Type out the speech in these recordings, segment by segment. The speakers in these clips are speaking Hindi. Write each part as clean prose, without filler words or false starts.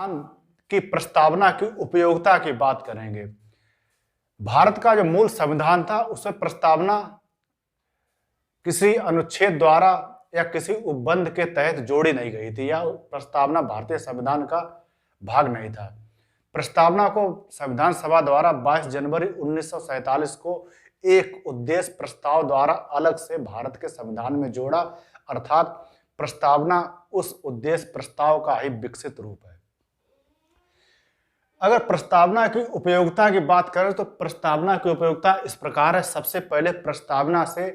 हम की प्रस्तावना की उपयोगिता की बात करेंगे। भारत का जो मूल संविधान था उसमें प्रस्तावना किसी अनुच्छेद द्वारा या किसी उपबंध के तहत जोड़ी नहीं गई थी, या प्रस्तावना भारतीय संविधान का भाग नहीं था। प्रस्तावना को संविधान सभा द्वारा 22 जनवरी 1947 को एक उद्देश्य प्रस्ताव द्वारा अलग से भारत के संविधान में जोड़ा, अर्थात प्रस्तावना उस उद्देश्य प्रस्ताव का ही विकसित रूप है। अगर प्रस्तावना की उपयोगिता की बात करें तो प्रस्तावना की उपयोगिता इस प्रकार है। सबसे पहले प्रस्तावना से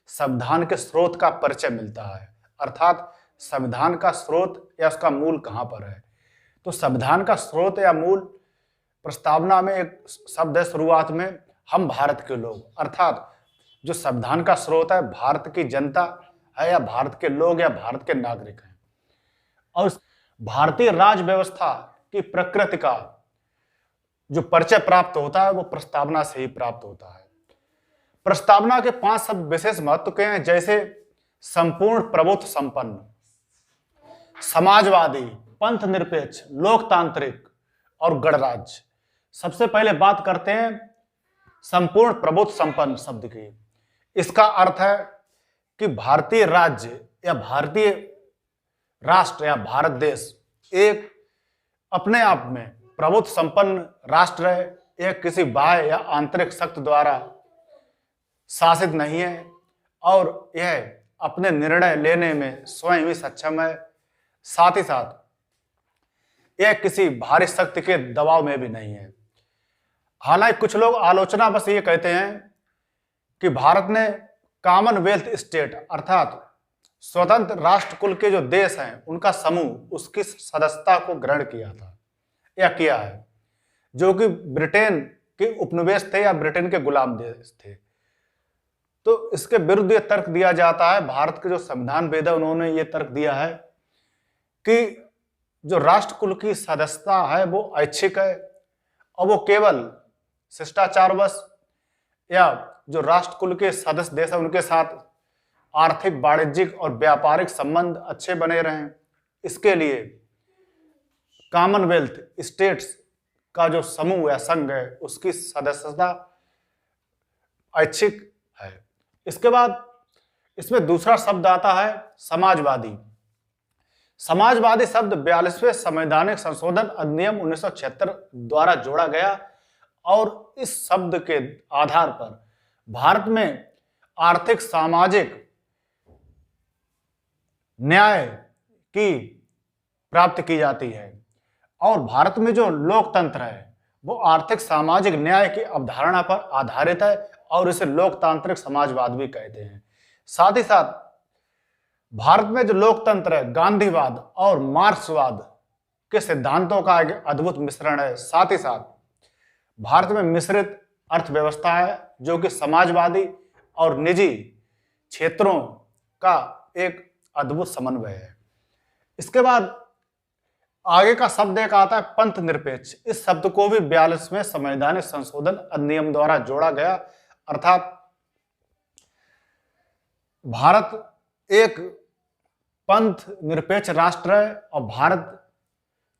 संविधान के स्रोत का परिचय मिलता है, अर्थात संविधान का स्रोत या उसका मूल कहां पर है। तो संविधान का स्रोत या मूल, प्रस्तावना में एक शब्द है शुरुआत में, हम भारत के लोग, अर्थात जो संविधान का स्रोत है भारत की जनता है या भारत के लोग या भारत के नागरिक हैं। और भारतीय राज्य व्यवस्था की प्रकृति का जो परिचय प्राप्त होता है वो प्रस्तावना से ही प्राप्त होता है। प्रस्तावना के 5 शब्द विशेष महत्व के हैं, जैसे संपूर्ण प्रभुत्व संपन्न, समाजवादी, पंथ निरपेक्ष, लोकतांत्रिक और गणराज्य। सबसे पहले बात करते हैं संपूर्ण प्रभुत्व संपन्न शब्द की। इसका अर्थ है कि भारतीय राज्य या भारतीय राष्ट्र या भारत देश एक अपने आप में प्रभुत्व संपन्न राष्ट्र है। यह किसी बाह्य या आंतरिक शक्ति द्वारा शासित नहीं है और यह अपने निर्णय लेने में स्वयं ही सक्षम है। साथ ही साथ यह किसी बाहरी शक्ति के दबाव में भी नहीं है। हालांकि कुछ लोग आलोचना बस ये कहते हैं कि भारत ने कॉमनवेल्थ स्टेट अर्थात स्वतंत्र राष्ट्र कुल के जो देश हैं उनका समूह उसकी सदस्यता को ग्रहण किया था या किया है, जो कि ब्रिटेन के उपनिवेश थे या ब्रिटेन के गुलाम देश थे। तो इसके विरुद्ध ये तर्क दिया जाता है, भारत के जो संविधान वेद है उन्होंने ये तर्क दिया है कि जो राष्ट्र कुल की सदस्यता है वो ऐच्छिक है और वो केवल शिष्टाचारवश या जो राष्ट्र कुल के सदस्य देश है उनके साथ आर्थिक, वाणिज्यिक और व्यापारिक संबंध अच्छे बने रहें, इसके लिए कॉमनवेल्थ स्टेट्स का जो समूह या संघ है उसकी सदस्यता ऐच्छिक है। इसके बाद इसमें दूसरा शब्द आता है समाजवादी। समाजवादी शब्द 42वें संवैधानिक संशोधन अधिनियम 1976 द्वारा जोड़ा गया और इस शब्द के आधार पर भारत में आर्थिक, सामाजिक न्याय की प्राप्ति की जाती है और भारत में जो लोकतंत्र है वो आर्थिक सामाजिक न्याय की अवधारणा पर आधारित है और इसे लोकतांत्रिक समाजवाद भी कहते हैं। साथ ही साथ भारत में जो लोकतंत्र है गांधीवाद और मार्क्सवाद के सिद्धांतों का एक अद्भुत मिश्रण है। साथ ही साथ भारत में मिश्रित अर्थव्यवस्था है जो कि समाजवादी और निजी क्षेत्रों का एक अद्भुत समन्वय है। इसके बाद आगे का शब्द एक आता है पंथ निरपेक्ष। इस शब्द को भी 42वें संवैधानिक संशोधन अधिनियम द्वारा जोड़ा गया, अर्थात भारत एक पंथ निरपेक्ष राष्ट्र है और भारत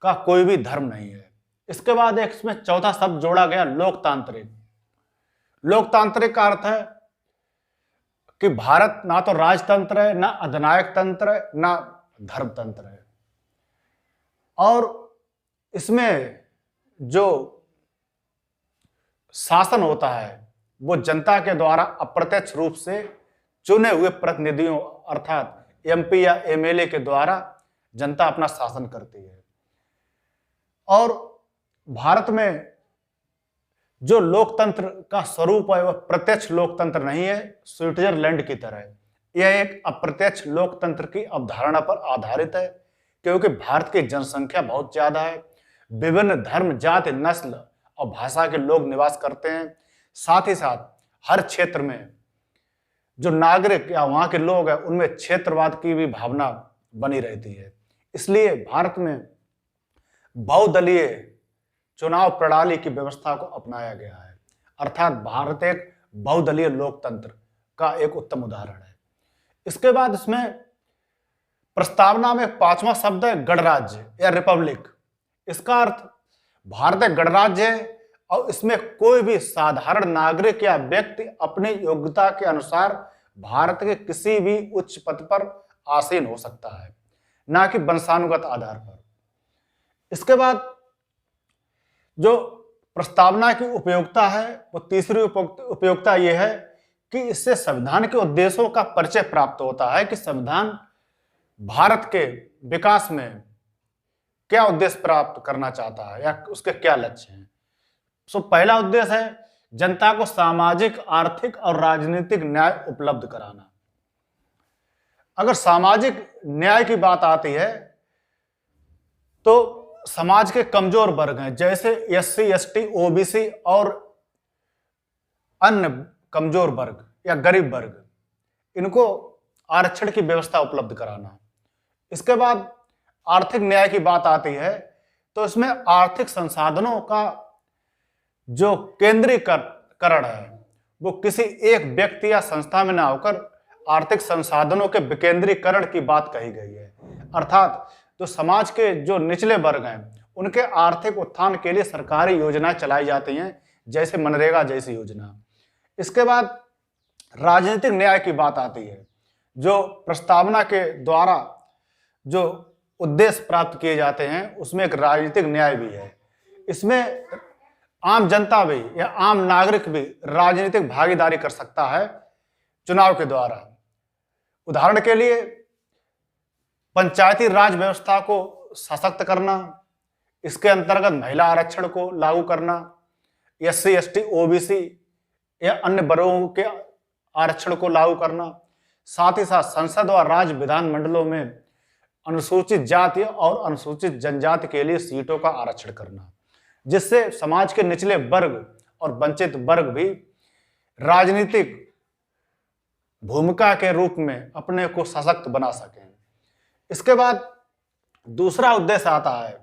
का कोई भी धर्म नहीं है। इसके बाद एक इसमें चौथा शब्द जोड़ा गया लोकतांत्रिक। लोकतांत्रिक का अर्थ है कि भारत ना तो राजतंत्र है, ना अधिनायक तंत्र है, ना धर्मतंत्र है और इसमें जो शासन होता है वो जनता के द्वारा अप्रत्यक्ष रूप से चुने हुए प्रतिनिधियों अर्थात एमपी या एमएलए के द्वारा जनता अपना शासन करती है। और भारत में जो लोकतंत्र का स्वरूप है वह प्रत्यक्ष लोकतंत्र नहीं है, स्विट्जरलैंड की तरह यह एक अप्रत्यक्ष लोकतंत्र की अवधारणा पर आधारित है, क्योंकि भारत की जनसंख्या बहुत ज्यादा है, विभिन्न धर्म, जाति, नस्ल और भाषा के लोग निवास करते हैं। साथ ही साथ हर क्षेत्र में जो नागरिक या वहां के लोग हैं उनमें क्षेत्रवाद की भी भावना बनी रहती है। इसलिए भारत में बहुदलीय चुनाव प्रणाली की व्यवस्था को अपनाया गया है, अर्थात भारत एक बहुदलीय लोकतंत्र का एक उत्तम उदाहरण है। इसके बाद इसमें प्रस्तावना में 5वां शब्द है गणराज्य या रिपब्लिक। इसका अर्थ भारत एक गणराज्य है और इसमें कोई भी साधारण नागरिक या व्यक्ति अपनी योग्यता के अनुसार भारत के किसी भी उच्च पद पर आसीन हो सकता है, ना कि वंशानुगत आधार पर। इसके बाद जो प्रस्तावना की उपयोगिता है वो तीसरी उपयोगिता यह है कि इससे संविधान के उद्देश्यों का परिचय प्राप्त होता है कि संविधान भारत के विकास में क्या उद्देश्य प्राप्त करना चाहता है या उसके क्या लक्ष्य हैं। पहला उद्देश्य है जनता को सामाजिक, आर्थिक और राजनीतिक न्याय उपलब्ध कराना। अगर सामाजिक न्याय की बात आती है तो समाज के कमजोर वर्ग हैं जैसे एससी, एसटी, ओबीसी और अन्य कमजोर वर्ग या गरीब वर्ग, इनको आरक्षण की व्यवस्था उपलब्ध कराना। इसके बाद आर्थिक न्याय की बात आती है तो इसमें आर्थिक संसाधनों का जो केंद्रीकरण है वो किसी एक व्यक्ति या संस्था में ना होकर आर्थिक संसाधनों के विकेंद्रीकरण की बात कही गई है। अर्थात तो समाज के जो निचले वर्ग हैं उनके आर्थिक उत्थान के लिए सरकारी योजनाएं चलाई जाती हैं जैसे मनरेगा जैसी योजना। इसके बाद राजनीतिक न्याय की बात आती है। जो प्रस्तावना के द्वारा जो उद्देश्य प्राप्त किए जाते हैं उसमें एक राजनीतिक न्याय भी है। इसमें आम जनता भी या आम नागरिक भी राजनीतिक भागीदारी कर सकता है चुनाव के द्वारा। उदाहरण के लिए पंचायती राज व्यवस्था को सशक्त करना, इसके अंतर्गत महिला आरक्षण को लागू करना, एससी, एसटी, ओबीसी या अन्य वर्गों के आरक्षण को लागू करना, साथ ही साथ संसद व राज्य विधानमंडलों में अनुसूचित जाति और अनुसूचित जनजाति के लिए सीटों का आरक्षण करना, जिससे समाज के निचले वर्ग और वंचित वर्ग भी राजनीतिक भूमिका के रूप में अपने को सशक्त बना सकें। इसके बाद दूसरा उद्देश्य आता है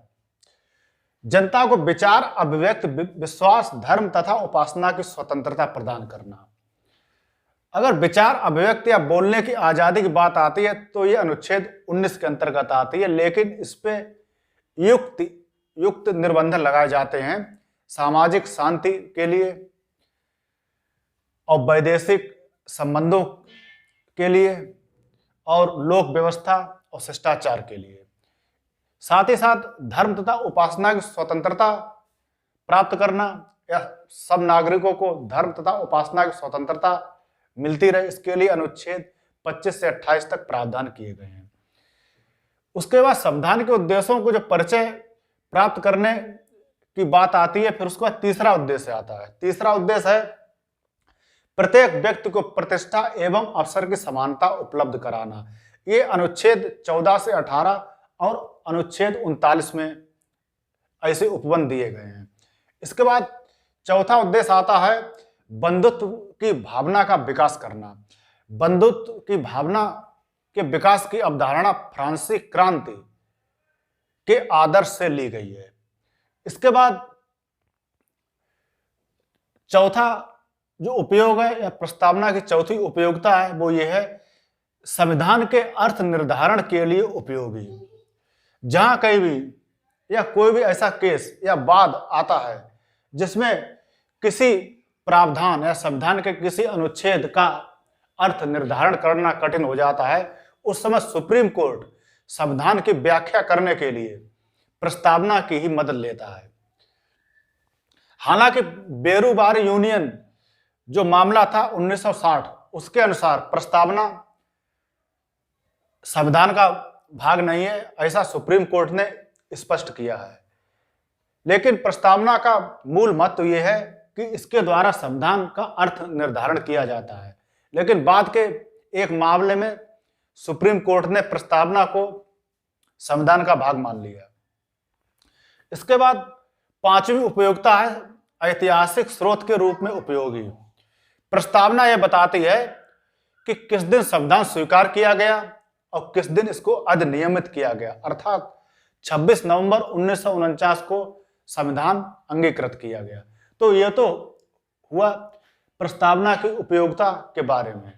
जनता को विचार, अभिव्यक्ति, विश्वास, धर्म तथा उपासना की स्वतंत्रता प्रदान करना। अगर विचार, अभिव्यक्ति या बोलने की आजादी की बात आती है तो ये अनुच्छेद 19 के अंतर्गत आती है, लेकिन इस पे युक्त निर्बंध लगाए जाते हैं सामाजिक शांति के लिए और वैदेशिक संबंधों के लिए और लोक व्यवस्था और शिष्टाचार के लिए। साथ ही साथ धर्म तथा उपासना की स्वतंत्रता प्राप्त करना या सब नागरिकों को धर्म तथा उपासना की स्वतंत्रता मिलती रहे, इसके लिए अनुच्छेद 25 से 28 तक प्रावधान किए गए हैं। उसके बाद संविधान के उद्देश्यों को जो परिचय प्राप्त करने की बात आती है, फिर उसके बाद तीसरा उद्देश्य आता है। तीसरा उद्देश्य है प्रत्येक व्यक्ति को प्रतिष्ठा एवं अवसर की समानता उपलब्ध कराना। ये अनुच्छेद 14 से 18 और अनुच्छेद 39 में ऐसे उपबंध दिए गए हैं। इसके बाद चौथा उद्देश्य आता है बंधुत्व की भावना का विकास करना। बंधुत्व की भावना के विकास की अवधारणा फ्रांसीसी क्रांति के आदर्श से ली गई है। इसके बाद चौथा जो उपयोग है या प्रस्तावना की चौथी उपयोगिता है वो ये है संविधान के अर्थ निर्धारण के लिए उपयोगी। जहां कहीं भी या कोई भी ऐसा केस या वाद आता है जिसमें किसी प्रावधान या संविधान के किसी अनुच्छेद का अर्थ निर्धारण करना कठिन हो जाता है, उस समय सुप्रीम कोर्ट संविधान की व्याख्या करने के लिए प्रस्तावना की ही मदद लेता है। हालांकि बेरूबार यूनियन जो मामला था 1960, उसके अनुसार प्रस्तावना संविधान का भाग नहीं है, ऐसा सुप्रीम कोर्ट ने स्पष्ट किया है। लेकिन प्रस्तावना का मूल महत्व यह है कि इसके द्वारा संविधान का अर्थ निर्धारण किया जाता है। लेकिन बाद के एक मामले में सुप्रीम कोर्ट ने प्रस्तावना को संविधान का भाग मान लिया। इसके बाद पांचवी उपयोगिता है ऐतिहासिक स्रोत के रूप में उपयोगी। प्रस्तावना यह बताती है कि किस दिन संविधान स्वीकार किया गया और किस दिन इसको अधिनियमित किया गया, अर्थात 26 नवंबर 1949 को संविधान अंगीकृत किया गया। तो यह तो हुआ प्रस्तावना की उपयोगिता के बारे में।